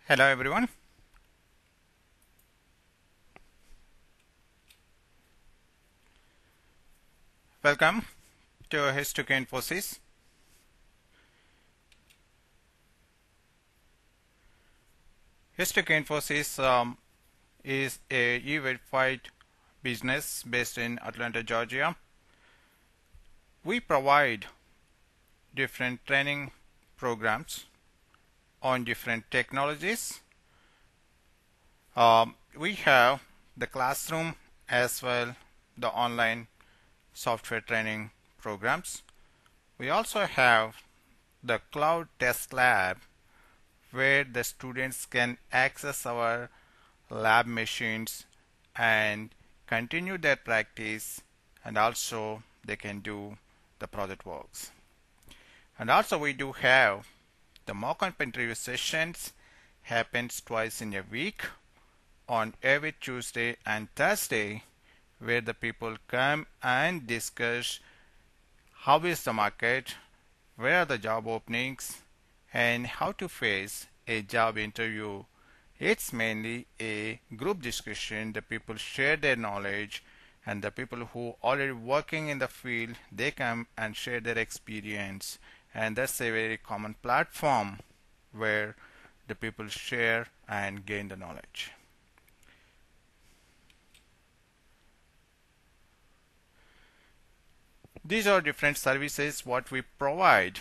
Hello everyone. Welcome to H2K Infosys. H2K Infosys is a E-verified business based in Atlanta, Georgia. We provide different training programs on different technologies. We have the classroom as well the online software training programs. We also have the cloud test lab where the students can access our lab machines and continue their practice, and also they can do the project works. And also we do have the mock-up interview sessions happens twice in a week on every Tuesday and Thursday, where the people come and discuss how is the market, where are the job openings, and how to face a job interview. It's mainly a group discussion. The people share their knowledge, and the people who already working in the field, they come and share their experience. And that's a very common platform where the people share and gain the knowledge. These are different services what we provide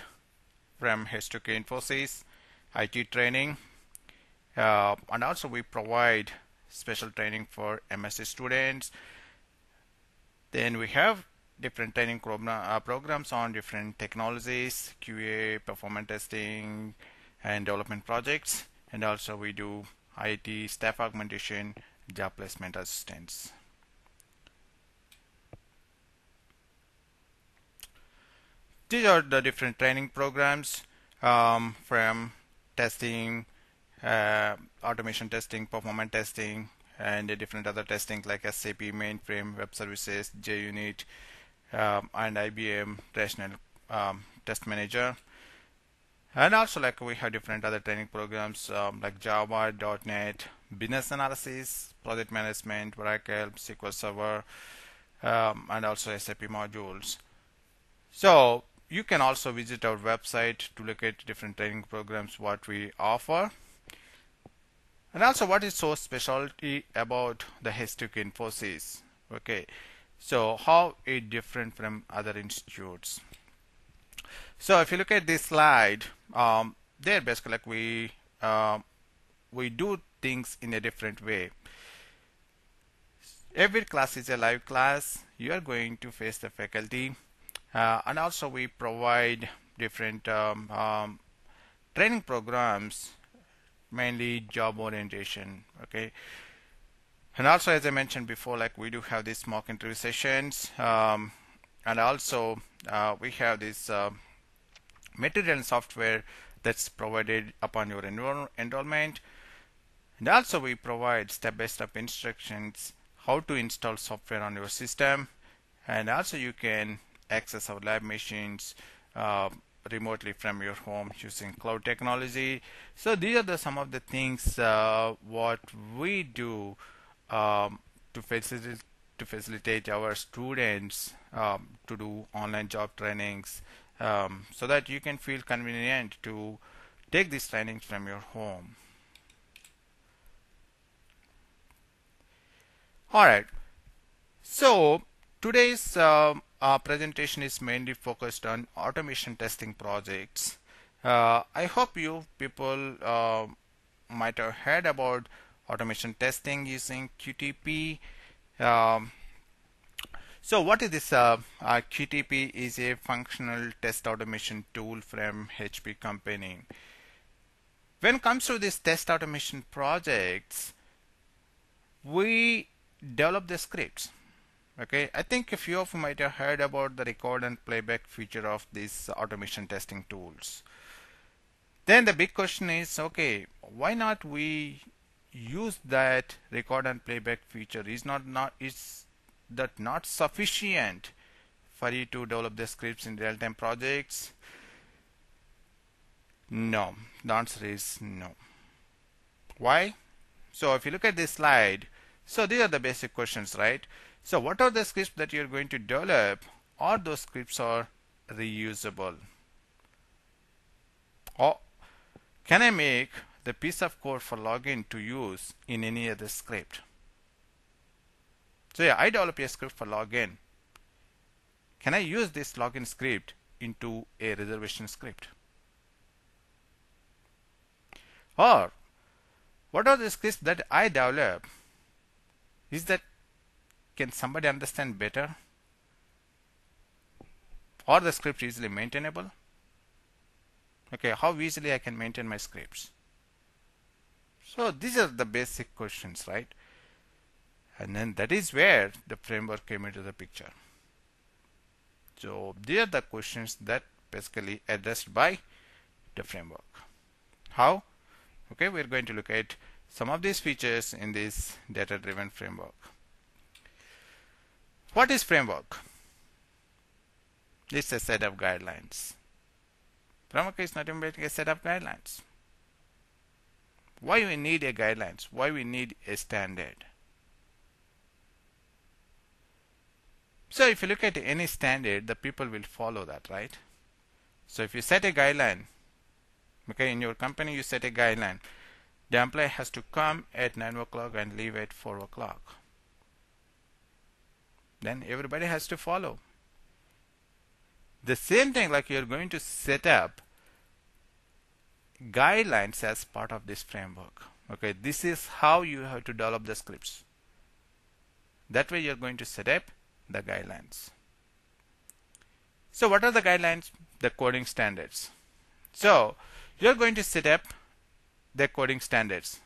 from H2K Infosys, IT training, and also we provide special training for MSc students. Then we have different training programs on different technologies, QA, performance testing, and development projects. And also we do IT staff augmentation, job placement assistance. These are the different training programs from testing, automation testing, performance testing, and the different other testing like SAP, mainframe, Webservices, JUnit, and IBM Rational Test Manager. And also like we have different other training programs like Java, .NET, business analysis, project management, Oracle, SQL Server, and also SAP modules. So you can also visit our website to look at different training programs what we offer. And also what is so specialty about the H2K Infosys. Okay, so how it different from other institutes. So if you look at this slide, there basically like we do things in a different way. Every class is a live class. You are going to face the faculty. And also we provide different training programs, mainly job orientation. Okay, and also as I mentioned before, like we do have these mock interview sessions, and also we have this material and software that's provided upon your enrollment. And also we provide step-by-step instructions how to install software on your system, and also you can access our lab machines remotely from your home using cloud technology. So these are some of the things what we do to facilitate our students to do online job trainings, so that you can feel convenient to take these trainings from your home. All right. So today's presentation is mainly focused on automation testing projects. I hope you people might have heard about automation testing using QTP. So what is this? QTP is a functional test automation tool from HP company. When it comes to this test automation projects, we develop the scripts. Okay, I think a few of you might have heard about the record and playback feature of these automation testing tools. Then the big question is, okay, why not we use that record and playback feature? Is that not sufficient for you to develop the scripts in real-time projects? No, the answer is no. Why? So if you look at this slide, so these are the basic questions, right? So what are the scripts that you're going to develop, or those scripts are reusable? Or can I make the piece of code for login to use in any other script? So yeah, I develop a script for login. Can I use this login script into a reservation script? Or what are the scripts that I develop? Is that, can somebody understand better? Or the script easily maintainable? Okay, how easily I can maintain my scripts? So these are the basic questions, right? And then that is where the framework came into the picture. So these are the questions that basically addressed by the framework. How? Okay, we're going to look at some of these features in this data-driven framework. What is framework? It's a set of guidelines. Framework is nothing but a set of guidelines. Why we need a guidelines? Why we need a standard? So if you look at any standard, the people will follow that, right? So if you set a guideline, okay, in your company you set a guideline, the employee has to come at 9 o'clock and leave at 4 o'clock. Then everybody has to follow. The same thing, like you're going to set up guidelines as part of this framework. Okay, this is how you have to develop the scripts. That way you're going to set up the guidelines. So what are the guidelines? The coding standards. So you're going to set up the coding standards.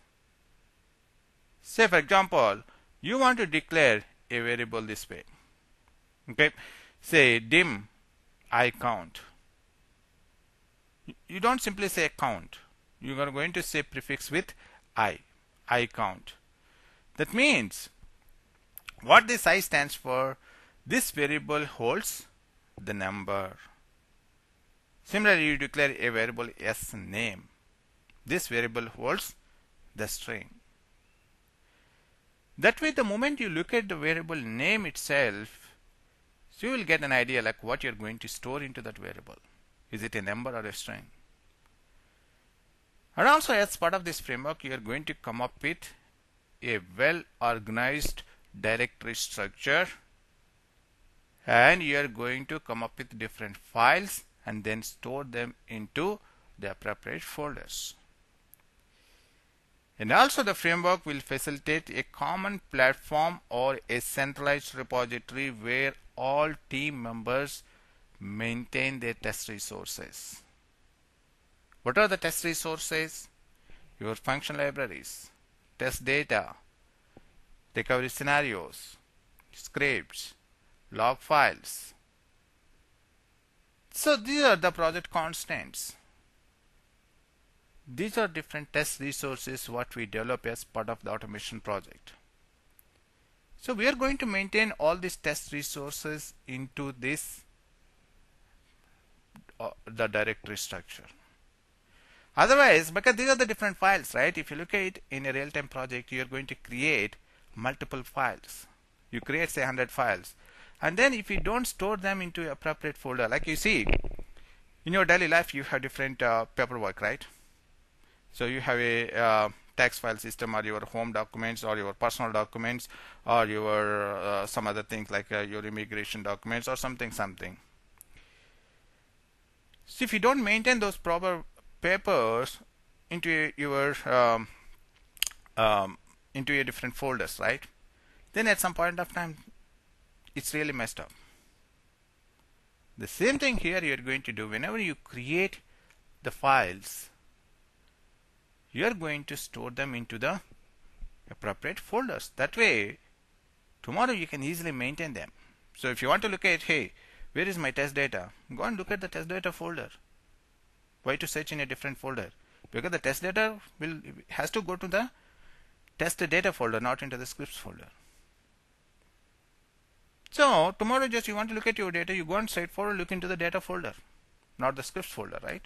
Say for example, you want to declare a variable this way. Okay, say dim I count. You don't simply say count. You are going to say prefix with I count. That means what this I stands for, this variable holds the number. Similarly, you declare a variable s name. This variable holds the string. That way, the moment you look at the variable name itself, so you will get an idea like what you're going to store into that variable. Is it a number or a string? And also, as part of this framework, you are going to come up with a well organized directory structure, and you are going to come up with different files and then store them into the appropriate folders. And also the framework will facilitate a common platform or a centralized repository where all team members maintain their test resources. What are the test resources? Your function libraries, test data, recovery scenarios, scripts, log files. So these are the project constants. These are different test resources what we develop as part of the automation project. So we are going to maintain all these test resources into this the directory structure. Otherwise, because these are the different files, right? If you look at it in a real-time project, you are going to create multiple files. You create say 100 files, and then if you don't store them into an appropriate folder, like you see in your daily life, you have different paperwork, right? So you have a tax file system, or your home documents, or your personal documents, or your some other things like your immigration documents or something. So if you don't maintain those proper papers into your into your different folders, right? Then at some point of time, it's really messed up. The same thing here you are going to do. Whenever you create the files, you are going to store them into the appropriate folders. That way, tomorrow you can easily maintain them. So if you want to look at, hey, where is my test data? Go and look at the test data folder. Why to search in a different folder? Because the test data has to go to the test data folder, not into the scripts folder. So tomorrow just you want to look at your data, you go and straightforward look into the data folder, not the scripts folder, right?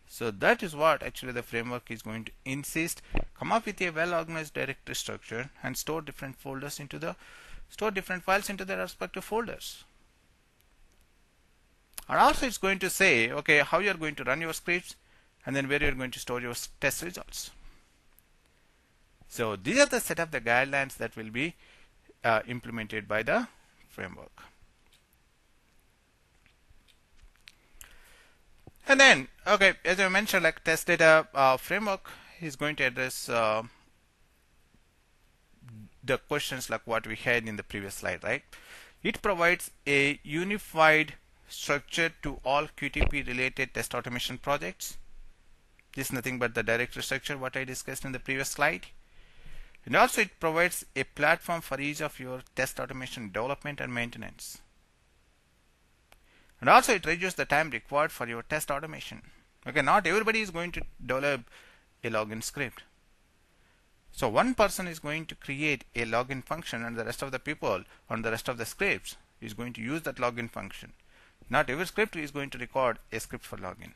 So that is what actually the framework is going to insist come up with a well-organized directory structure and store different files into their respective folders. And also it's going to say, okay, how you're going to run your scripts and then where you're going to store your test results. So these are the set of the guidelines that will be implemented by the framework. And then, okay, as I mentioned, like test data framework is going to address the questions like what we had in the previous slide, right? It provides a unified structure to all QTP related test automation projects. This is nothing but the directory structure what I discussed in the previous slide. And also it provides a platform for ease of your test automation development and maintenance. And also it reduces the time required for your test automation. Okay, not everybody is going to develop a login script. So one person is going to create a login function and the rest of the people on the rest of the scripts is going to use that login function. Not every script is going to record a script for login.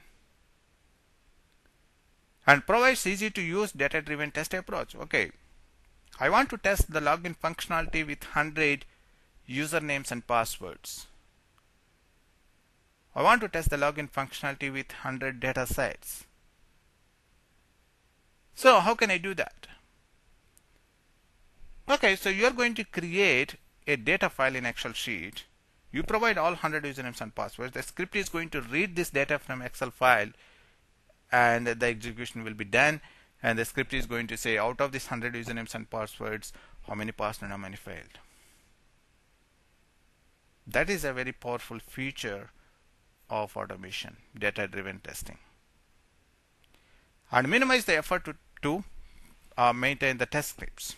And provides easy to use data-driven test approach. Okay, I want to test the login functionality with 100 usernames and passwords. I want to test the login functionality with 100 data sets. So how can I do that? Okay, so you're going to create a data file in Excel sheet. You provide all 100 usernames and passwords. The script is going to read this data from Excel file and the execution will be done. And the script is going to say out of these 100 usernames and passwords, how many passed and how many failed. That is a very powerful feature of automation, data-driven testing. And minimize the effort to maintain the test scripts.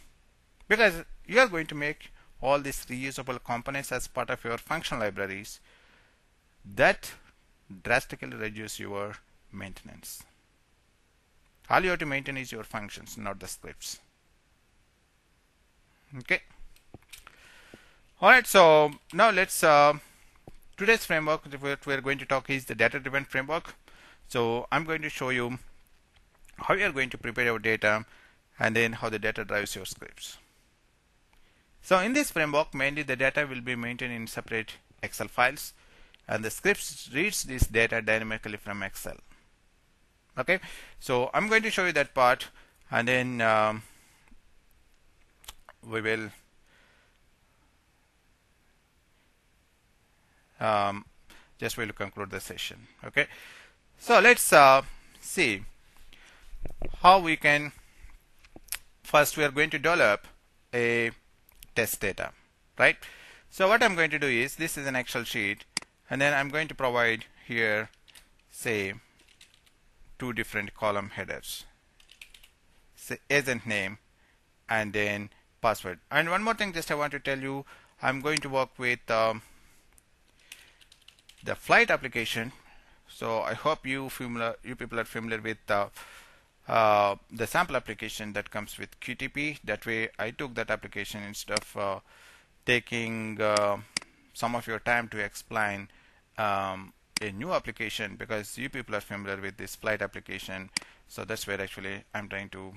Because you are going to make all these reusable components as part of your function libraries that drastically reduce your maintenance. All you have to maintain is your functions, not the scripts. Okay. Alright, so now let's today's framework what we're going to talk is the data-driven framework. So I'm going to show you how you are going to prepare your data and then how the data drives your scripts. So in this framework, mainly the data will be maintained in separate Excel files and the scripts reads this data dynamically from Excel. Okay, so I'm going to show you that part and then we will just will conclude the session. Okay, so let's see how we can. First, we are going to develop a test data, right? So what I'm going to do is, this is an Excel sheet and then I'm going to provide here, say, two different column headers, say agent name and then password. And one more thing, just I want to tell you, I'm going to work with the flight application. So I hope you people are familiar with the sample application that comes with QTP. That way I took that application instead of taking some of your time to explain a new application, because you people are familiar with this flight application. So that's where actually I'm trying to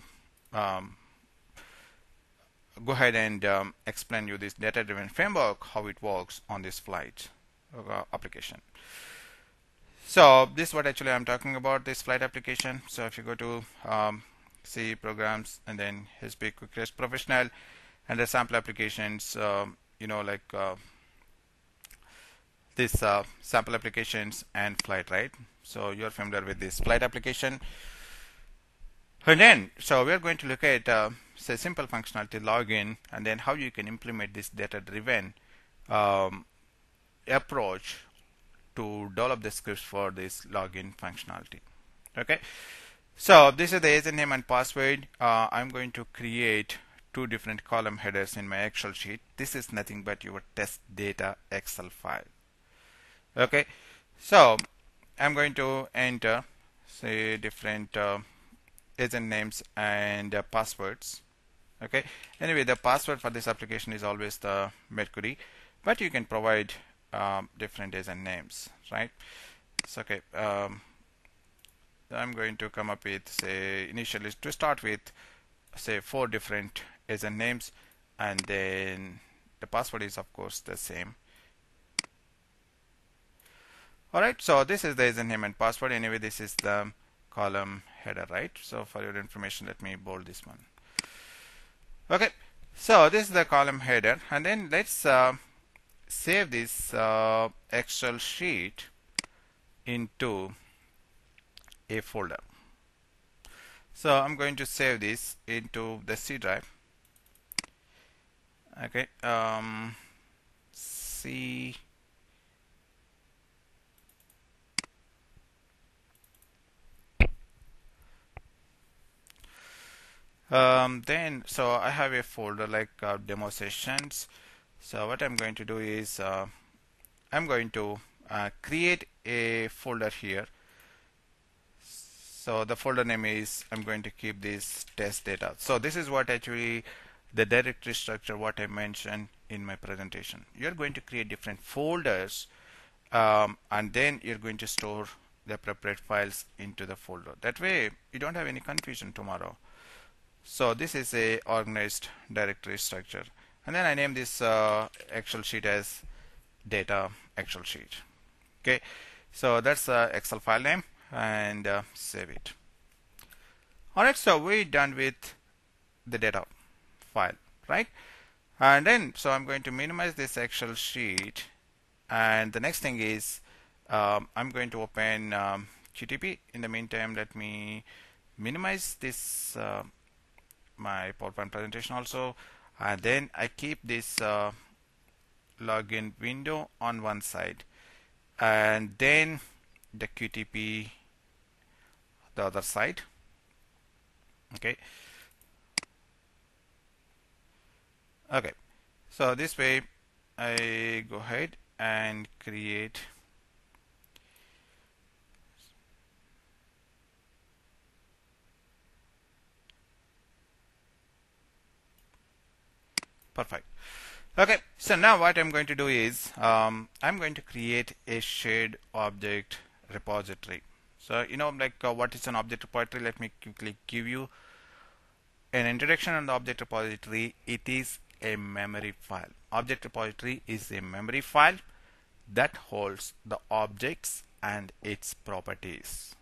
go ahead and explain you this data-driven framework, how it works on this flight application. So this is what actually I'm talking about, this flight application. So if you go to C programs and then HP Quick Test Professional and the sample applications, this sample applications and flight, right? So you're familiar with this flight application. And then, so we're going to look at say simple functionality login and then how you can implement this data-driven approach to develop the scripts for this login functionality. Okay, so this is the agent name and password. I'm going to create two different column headers in my Excel sheet. This is nothing but your test data Excel file. Okay, so I'm going to enter say different agent names and passwords. Okay, anyway, the password for this application is always the Mercury, but you can provide different agent names, right? So okay, I'm going to come up with, say, initially to start with say 4 different agent names, and then the password is of course the same. Alright, so this is the agent name and password. Anyway, this is the column header, right? So for your information, let me bold this one. Okay, so this is the column header, and then let's save this Excel sheet into a folder. So I'm going to save this into the C drive. Okay, C. Then so I have a folder like demo sessions. So what I'm going to do is I'm going to create a folder here. So the folder name is, I'm going to keep this test data. So this is what actually the directory structure what I mentioned in my presentation. You're going to create different folders, and then you're going to store the appropriate files into the folder. That way you don't have any confusion tomorrow. So this is a organized directory structure, and then I name this Excel sheet as data Excel sheet. Okay, so that's the Excel file name, and save it. Alright, so we're done with the data file, right? And then so I'm going to minimize this Excel sheet, and the next thing is I'm going to open QTP. In the meantime, let me minimize this my PowerPoint presentation also, and then I keep this login window on one side, and then the QTP the other side. Okay, so this way I go ahead and create perfect. Okay, so now what I'm going to do is I'm going to create a shared object repository. So like what is an object repository? Let me quickly give you an introduction on the object repository. It is a memory file. Object repository is a memory file that holds the objects and its properties.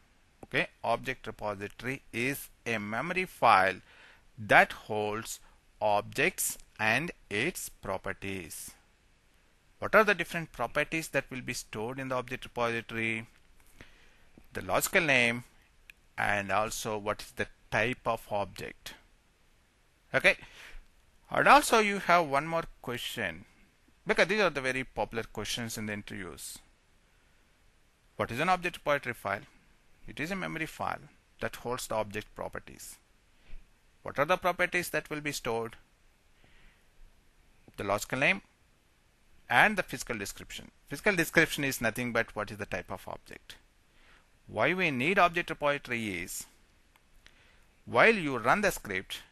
Okay, object repository is a memory file that holds objects and its properties. What are the different properties that will be stored in the object repository? The logical name, and also what is the type of object. Okay, and also you have one more question, because these are the very popular questions in the interviews. What is an object repository file? It is a memory file that holds the object properties. What are the properties that will be stored? The logical name and the physical description. Physical description is nothing but what is the type of object. Why we need object repository is, while you run the script,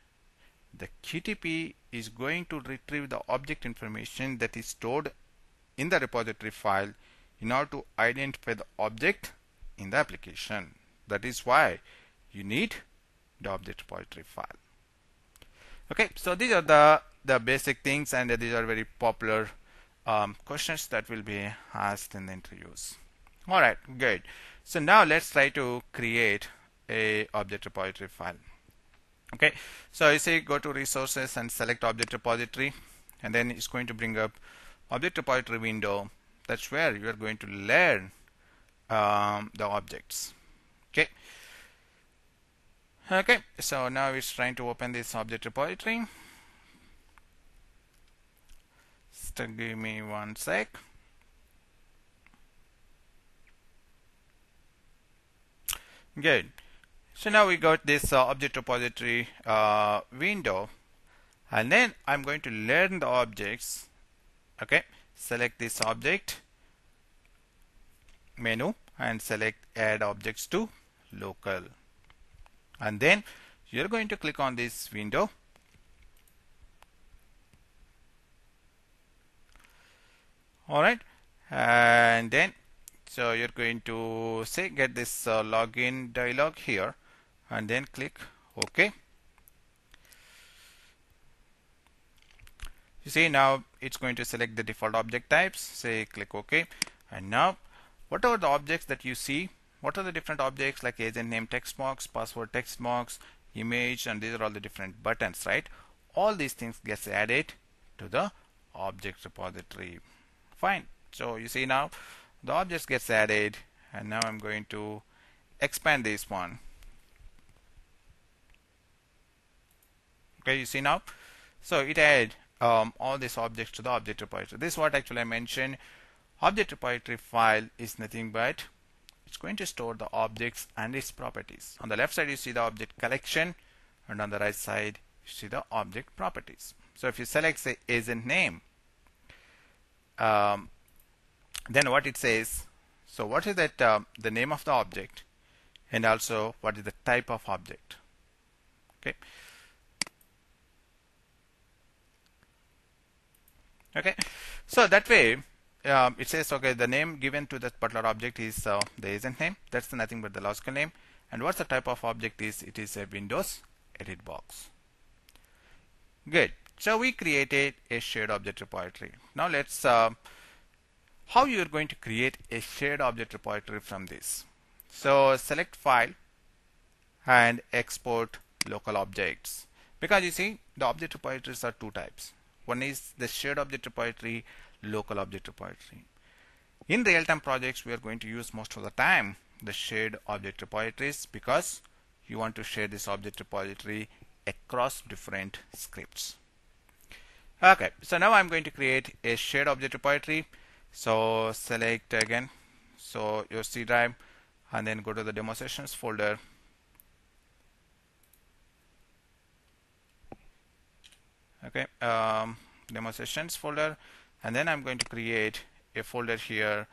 the QTP is going to retrieve the object information that is stored in the repository file in order to identify the object in the application. That is why you need the object repository file. Okay, so these are the basic things, and these are very popular questions that will be asked in the interviews. Alright, good. So now let's try to create a object repository file. Okay, so you say go to resources and select object repository, and then it's going to bring up object repository window. That's where you are going to learn the objects. Okay, so now it's trying to open this object repository. So give me one sec. Good. So now we got this object repository window, and then I'm going to learn the objects. Okay, select this object menu and select add objects to local, and then you're going to click on this window. Alright, and then so you're going to say get this login dialog here, and then click OK. You see now it's going to select the default object types. Say click OK, and now whatever the objects that you see, what are the different objects like agent name text box, password text box, image, and these are all the different buttons, right? All these things gets added to the object repository. Fine. So you see now the objects gets added, and now I'm going to expand this one. Okay, you see now, so it add all these objects to the object repository. This is what actually I mentioned. Object repository file is nothing but it's going to store the objects and its properties. On the left side you see the object collection, and on the right side you see the object properties. So if you select say agent name, then what it says, so what is that the name of the object, and also what is the type of object. Okay, so that way it says okay, the name given to that particular object is the agent name. That's nothing but the logical name. And what's the type of object is? It is a Windows edit box. Good. So we created a shared object repository. Now let's how you are going to create a shared object repository from this. So select file and export local objects, because you see the object repositories are two types. One is the shared object repository, local object repository. In real-time projects, we are going to use most of the time the shared object repositories, because you want to share this object repository across different scripts. Okay, so now I'm going to create a shared object repository. So select again, so your C drive, and then go to the demo sessions folder. Okay, demo sessions folder, and then I'm going to create a folder here.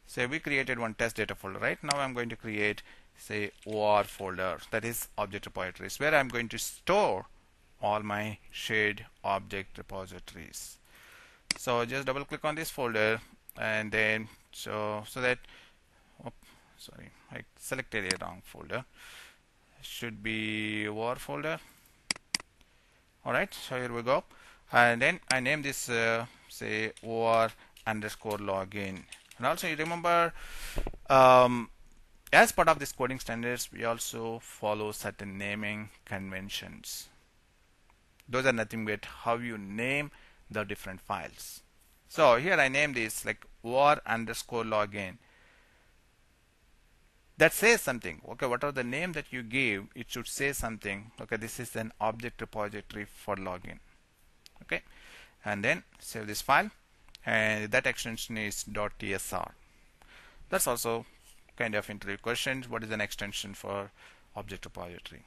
Say we created one test data folder, right? Now I'm going to create say OR folder, that is object repositories, where I'm going to store all my shared object repositories. So just double click on this folder, and then so that sorry, I selected a wrong folder. Should be OR folder. Alright, so here we go, and then I name this say OR underscore login. And also you remember as part of this coding standards, we also follow certain naming conventions. Those are nothing but how you name the different files. So here I name this like OR underscore login. That says something. Okay, whatever the name that you give, it should say something. Okay, this is an object repository for login. Okay, and then save this file, and that extension is .tsr. That's also kind of interview questions. What is an extension for object repository?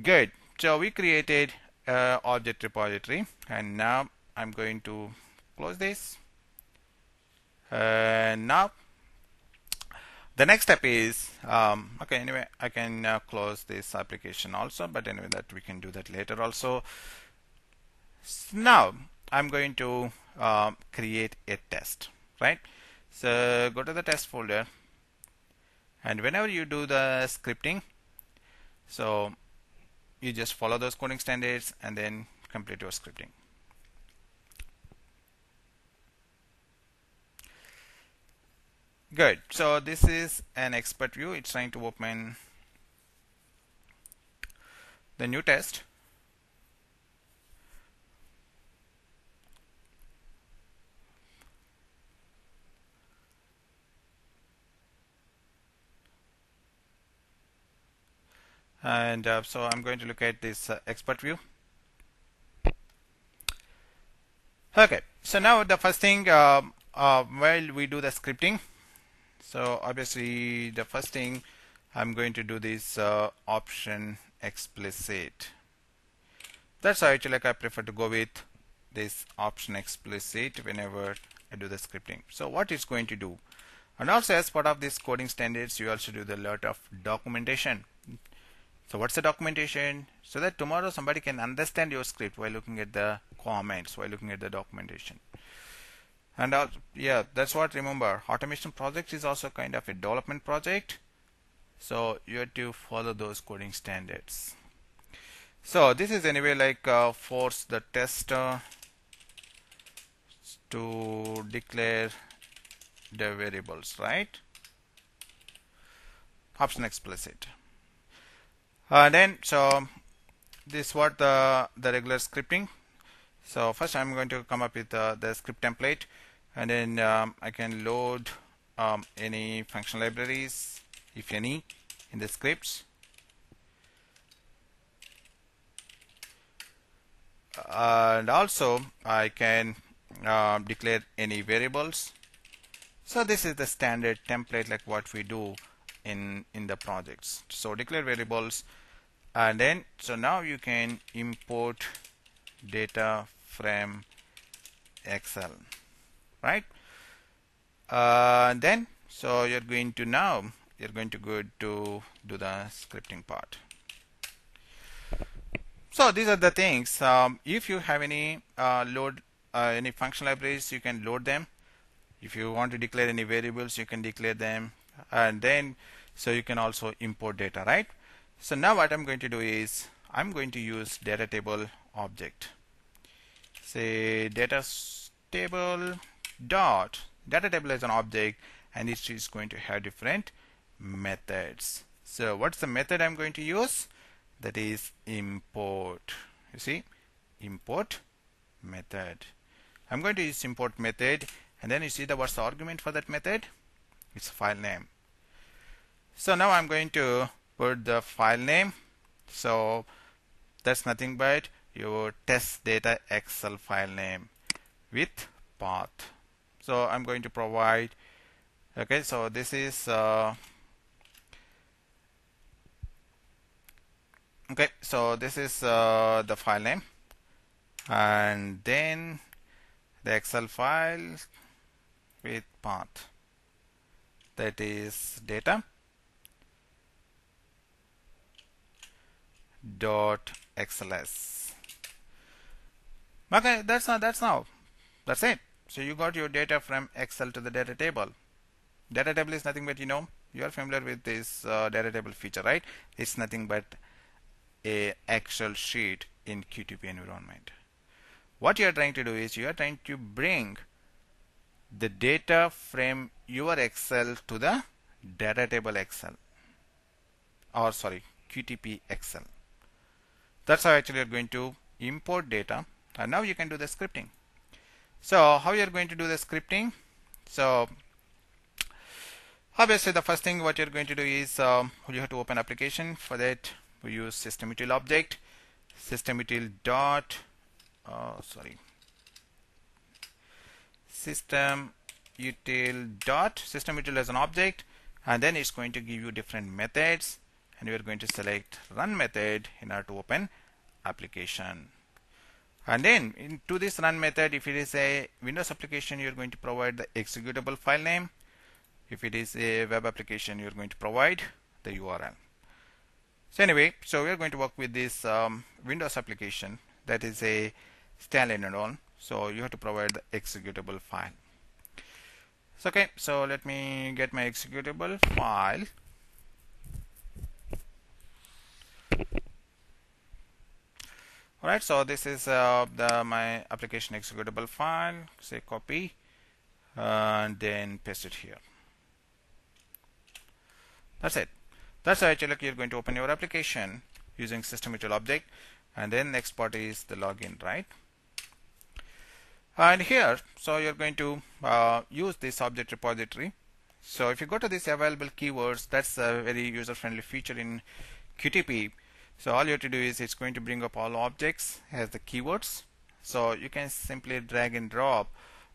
Good. So we created object repository, and now I'm going to close this. Now the next step is okay, anyway I can close this application also, but anyway that we can do that later also. Now I'm going to create a test, right? So go to the test folder, and whenever you do the scripting, so you just follow those coding standards and then complete your scripting. Good. So this is an expert view. It's trying to open the new test. And so I'm going to look at this expert view. Okay, so now the first thing while we do the scripting, so obviously the first thing I'm going to do this option explicit. That's how actually like I prefer to go with this option explicit whenever I do the scripting. So what it's going to do, and also as part of this coding standards, you also do the lot of documentation. So what's the documentation? So that tomorrow somebody can understand your script while looking at the comments, while looking at the documentation. And also, yeah, that's what, remember, automation project is also kind of a development project. So you have to follow those coding standards. So this is anyway like force the tester to declare the variables, right? Option explicit. Then so this is what the regular scripting. So first I'm going to come up with the script template, and then I can load any function libraries, if any, in the scripts. And also I can declare any variables. So this is the standard template like what we do in the projects. So declare variables, and then so now you can import data from Excel, right? Then so you're going to go to do the scripting part. So these are the things. If you have any any function libraries, you can load them. If you want to declare any variables, you can declare them, and then so you can also import data, right? So now what I'm going to do is I'm going to use data table object. Say data table dot data table is an object, and it is going to have different methods. So what's the method I'm going to use? That is import. You see, import method. I'm going to use import method, and then you see what's the argument for that method? It's file name. So now I'm going to put the file name. So that's nothing but your test data Excel file name with path. So I'm going to provide. Okay, so this is okay. So this is the file name, and then the Excel file with path, that is data dot XLS. Okay, that's it. So you got your data from Excel to the data table. Data table is nothing but, you are familiar with this data table feature, right? It's nothing but a Excel sheet in QTP environment. What you are trying to do is you are trying to bring the data from your Excel to the data table Excel, or sorry, QTP Excel. That's how actually you're going to import data, and now you can do the scripting. So how you're going to do the scripting? So obviously the first thing what you're going to do is you have to open application. For that we use SystemUtil object, SystemUtil dot SystemUtil as an object, and then it's going to give you different methods, and we are going to select run method in order to open application. And then into this run method, if it is a Windows application, you're going to provide the executable file name. If it is a web application, you're going to provide the URL. So anyway, so we're going to work with this Windows application that is a standalone. So you have to provide the executable file. So okay, so let me get my executable file. Alright, so this is my application executable file. Say copy and then paste it here. That's it. That's how actually you're going to open your application using SystemUtil object, and then next part is the login, right? And here, so you're going to use this object repository. So if you go to this available keywords, that's a very user-friendly feature in QTP. So all you have to do is it's going to bring up all objects as the keywords. So you can simply drag and drop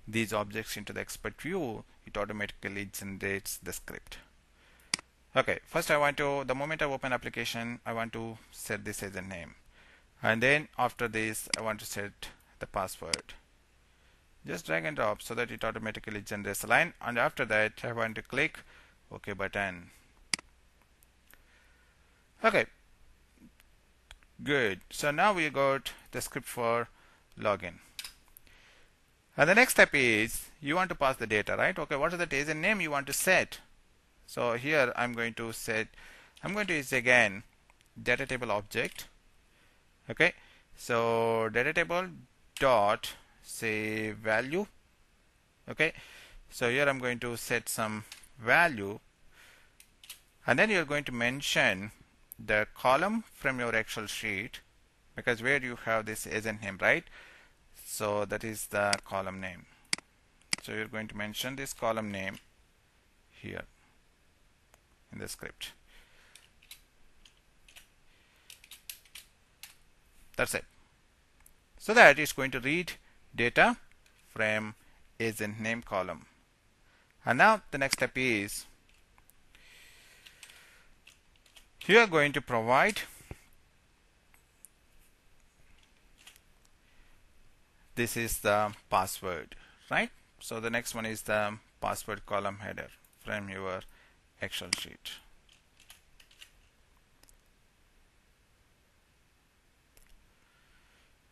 these objects into the expert view. It automatically generates the script. Okay, first I want to, the moment I open application, I want to set this as a name. And then after this, I want to set the password. Just drag and drop so that it automatically generates a line. And after that, I want to click OK button. Okay. Good. So now we got the script for login. And the next step is you want to pass the data, right? Okay, what is the data name you want to set? So here I'm going to use again data table object. Okay, so data table dot say value. Okay, so here I'm going to set some value, and then you're going to mention the column from your Excel sheet, because where you have this agent name, right? So that is the column name. So you're going to mention this column name here in the script. That's it. So that is going to read data from agent name column. And now the next step is you are going to provide this is the password, right? So the next one is the password column header from your Excel sheet.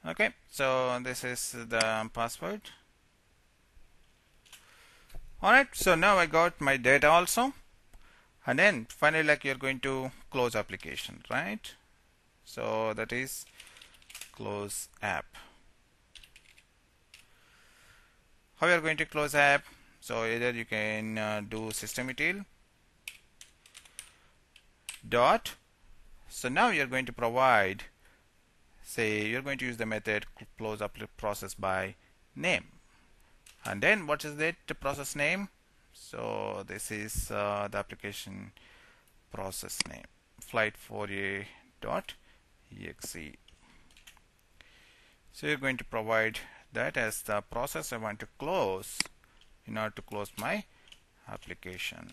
Okay, so this is the password. Alright, so now I got my data also, and then finally, like, you're going to close application, right? So that is close app. How you are going to close app? So either you can do system.util dot. So now you're going to provide, say you're going to use the method close up process by name. And then what is that process name? So this is the application process name, flight4a.exe. So you're going to provide that as the process I want to close in order to close my application.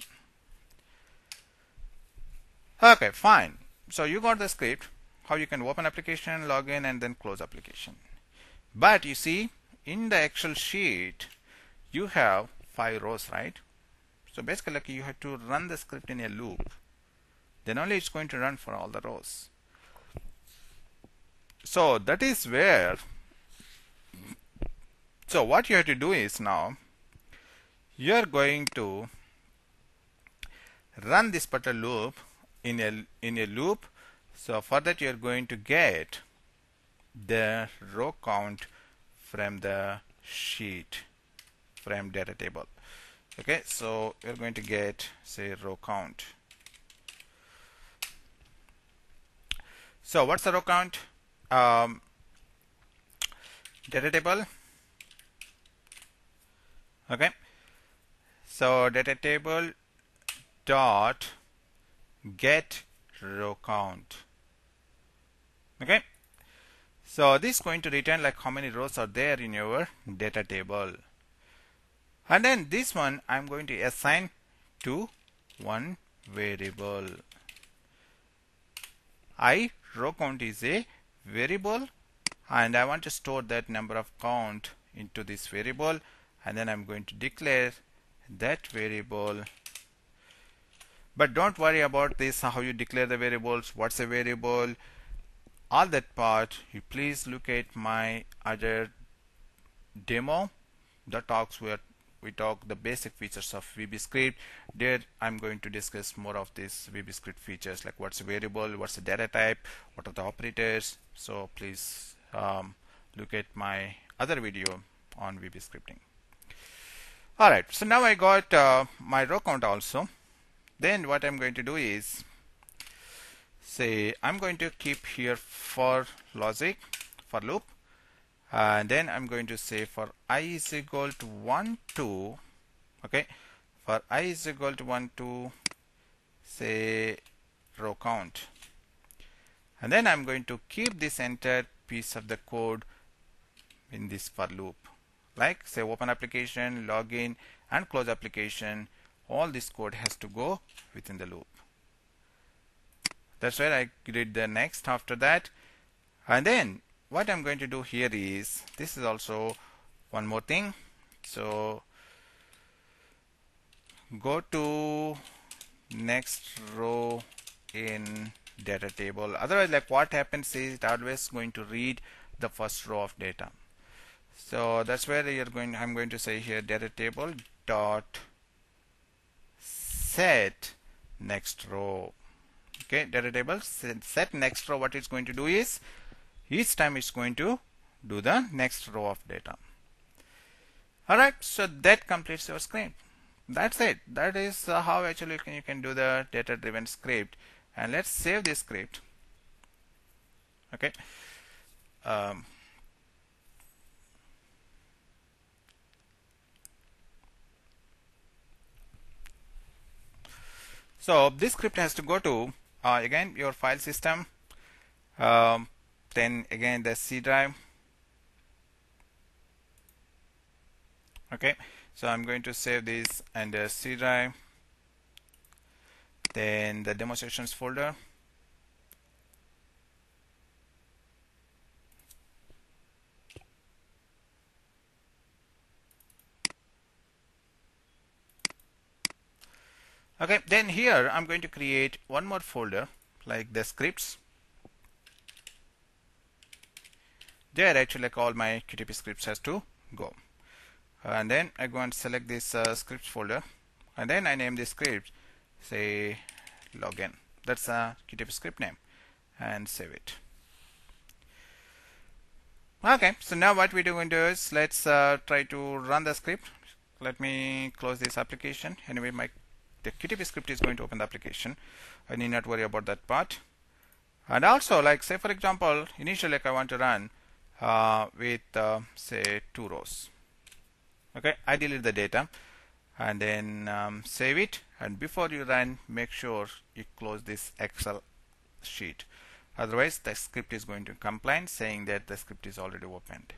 Okay, fine. So you got the script, how you can open application, log in, and then close application. But you see, in the Excel sheet, you have 5 rows, right? So basically, like, you have to run the script in a loop. Then only it's going to run for all the rows. So that is where, so what you have to do is now, you are going to run this particular loop in a loop. So for that, you are going to get the row count from the sheet, from data table. Okay, so you're going to get, say, row count. So what's the row count? Data table. Okay, so data table dot get row count. Okay, so this is going to return like how many rows are there in your data table. And then this one I'm going to assign to one variable. Row count is a variable, and I want to store that number of count into this variable, and then I'm going to declare that variable. But don't worry about this, how you declare the variables, what's a variable, all that part. You please look at my other demo that talks where we talk the basic features of VB-script. There I'm going to discuss more of these VB-script features, like what's a variable, what's a data type, what are the operators. So please look at my other video on VB scripting. Alright, so now I got my row count also. Then what I'm going to do is, say I'm going to keep here for logic, for loop, and then I'm going to say for I is equal to 1 to, okay, for I is equal to 1 to, say, row count, and then I'm going to keep this entire piece of the code in this for loop, like, say, open application, login, and close application. All this code has to go within the loop. That's where I did the next after that. And then what I'm going to do here is, this is also one more thing. So go to next row in data table. Otherwise, like, what happens is it always going to read the first row of data. So that's where I'm going to say here data table dot set next row. Okay, data table set next row. What it's going to do is, each time it's going to do the next row of data. Alright, so that completes your script. That's it. That is how actually you can do the data driven script. And let's save this script. Okay. Um, so this script has to go to again your file system, then again the C drive. Okay, so I'm going to save this under C drive, then the demonstrations folder. Okay, then here I'm going to create one more folder like the scripts. There actually like all my QTP scripts has to go. And then I go and select this scripts folder, and then I name this script, say login. That's a QTP script name, and save it. Okay, so now what we're going to do is let's try to run the script. Let me close this application. Anyway, the QTP script is going to open the application. I need not worry about that part. And also, like say for example, initially like I want to run with say 2 rows. Okay, I delete the data and then save it. And before you run, make sure you close this Excel sheet. Otherwise, the script is going to complain saying that the script is already opened.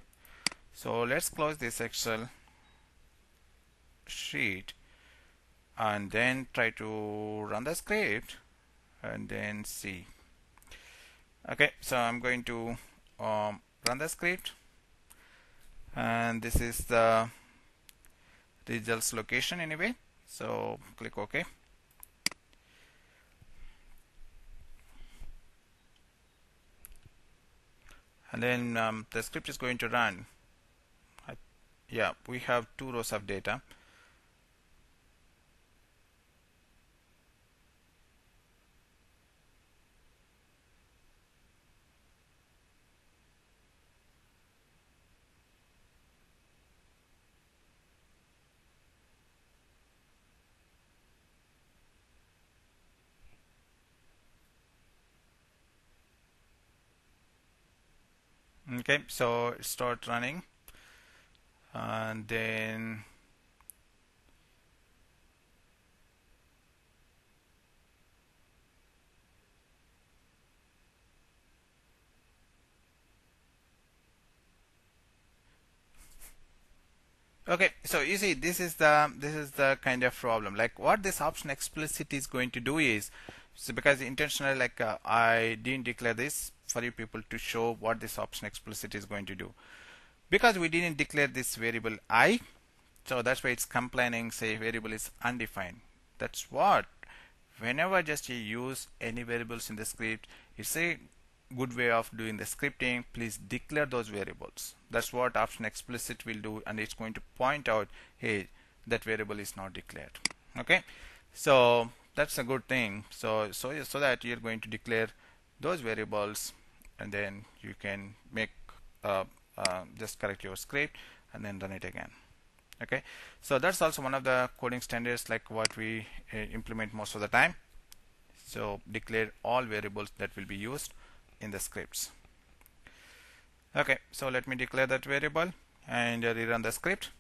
So let's close this Excel sheet and then try to run the script and then see. Okay, so I'm going to run the script, and this is the results location anyway, so click OK. And then the script is going to run. Yeah, we have 2 rows of data. Okay, so start running, and then okay, so you see this is the kind of problem. Like what this option explicit is going to do is, so because intentionally like I didn't declare this for you people to show what this option explicit is going to do, because we didn't declare this variable I, so that's why it's complaining say variable is undefined. That's what, whenever just you use any variables in the script, it's a good way of doing the scripting. Please declare those variables. That's what option explicit will do, and it's going to point out, hey, that variable is not declared. Okay, so that's a good thing. So that you're going to declare those variables, and then you can make just correct your script and then run it again. Okay, so that's also one of the coding standards like what we implement most of the time. So declare all variables that will be used in the scripts. Okay, so let me declare that variable and rerun the script.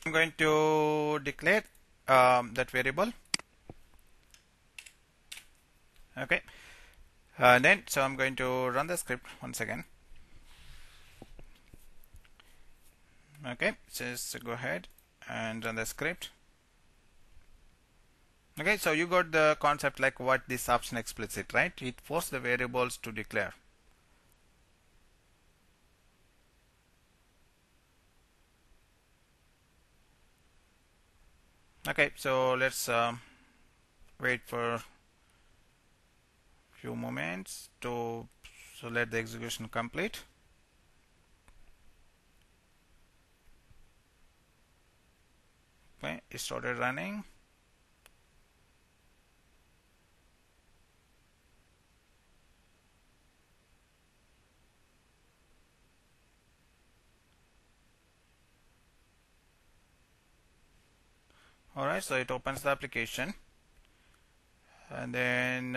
I'm going to declare that variable. Okay, then so I'm going to run the script once again. Okay, just go ahead and run the script. Okay, so you got the concept like what this option explicit, right? It forces the variables to declare. Okay, so let's wait for few moments to let the execution complete. Okay, it started running. Alright, so it opens the application, and then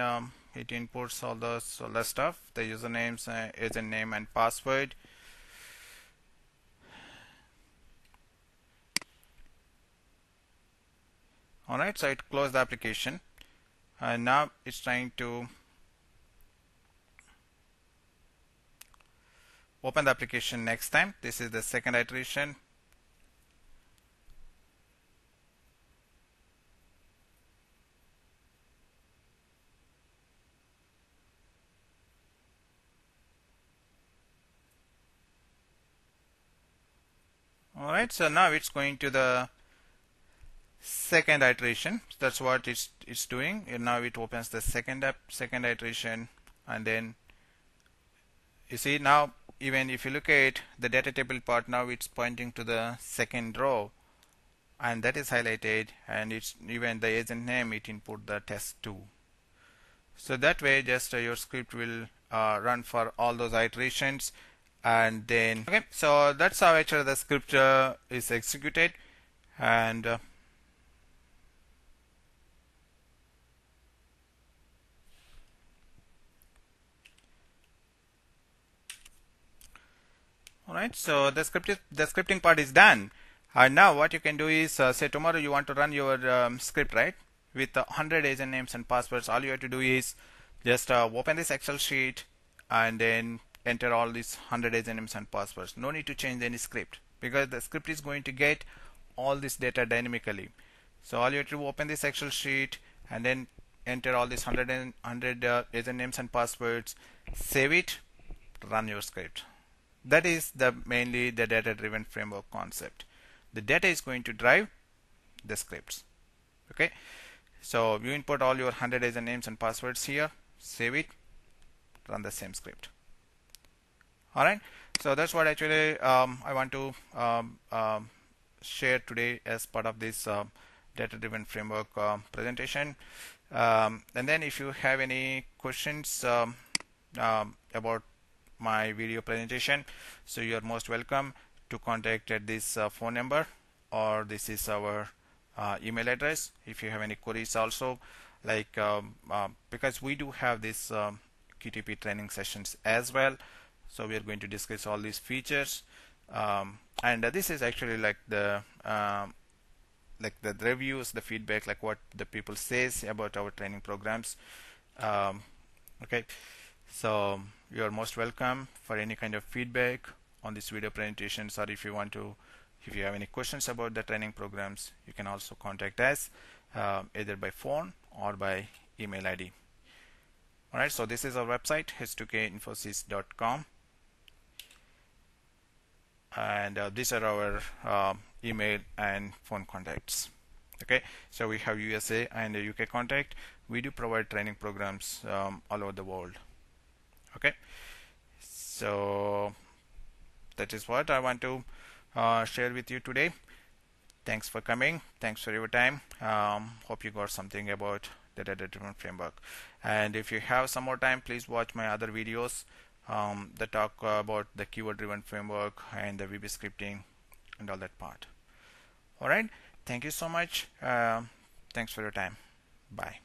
it inputs all the stuff, the usernames, agent name and password. Alright, so it closed the application, and now it's trying to open the application next time. This is the second iteration. Alright, so now it's going to the second iteration. That's what it's doing, and now it opens the second iteration, and then you see now, even if you look at the data table part, now it's pointing to the second row, and that is highlighted, and it's even the agent name, it input the test2. So that way just your script will run for all those iterations. And then okay, so that's how actually the script is executed. And alright, so the scripting part is done. And now what you can do is say tomorrow you want to run your script, right, with 100 agent names and passwords. All you have to do is just open this Excel sheet and then enter all these 100 agent names and passwords. No need to change any script, because the script is going to get all this data dynamically. So all you have to open this Excel sheet and then enter all these 100 agent names and passwords, save it, run your script. That is mainly the data-driven framework concept. The data is going to drive the scripts. Okay, so you input all your 100 agent names and passwords here, save it, run the same script. Alright, so that's what actually I want to share today as part of this data-driven framework presentation. And then if you have any questions about my video presentation, so you are most welcome to contact at this phone number, or this is our email address. If you have any queries also, like because we do have this QTP training sessions as well, so we are going to discuss all these features, and this is actually like the reviews, the feedback, like what the people says about our training programs. Okay, so you are most welcome for any kind of feedback on this video presentations, or if you have any questions about the training programs, you can also contact us either by phone or by email ID. Alright, so this is our website, H2KInfosys.com, and these are our email and phone contacts. Okay, so we have USA and UK contact. We do provide training programs all over the world. Okay, so that is what I want to share with you today. Thanks for coming. Thanks for your time. Hope you got something about the data-driven framework. And if you have some more time, please watch my other videos that talk about the keyword-driven framework and the VB scripting and all that part. All right. Thank you so much. Thanks for your time. Bye.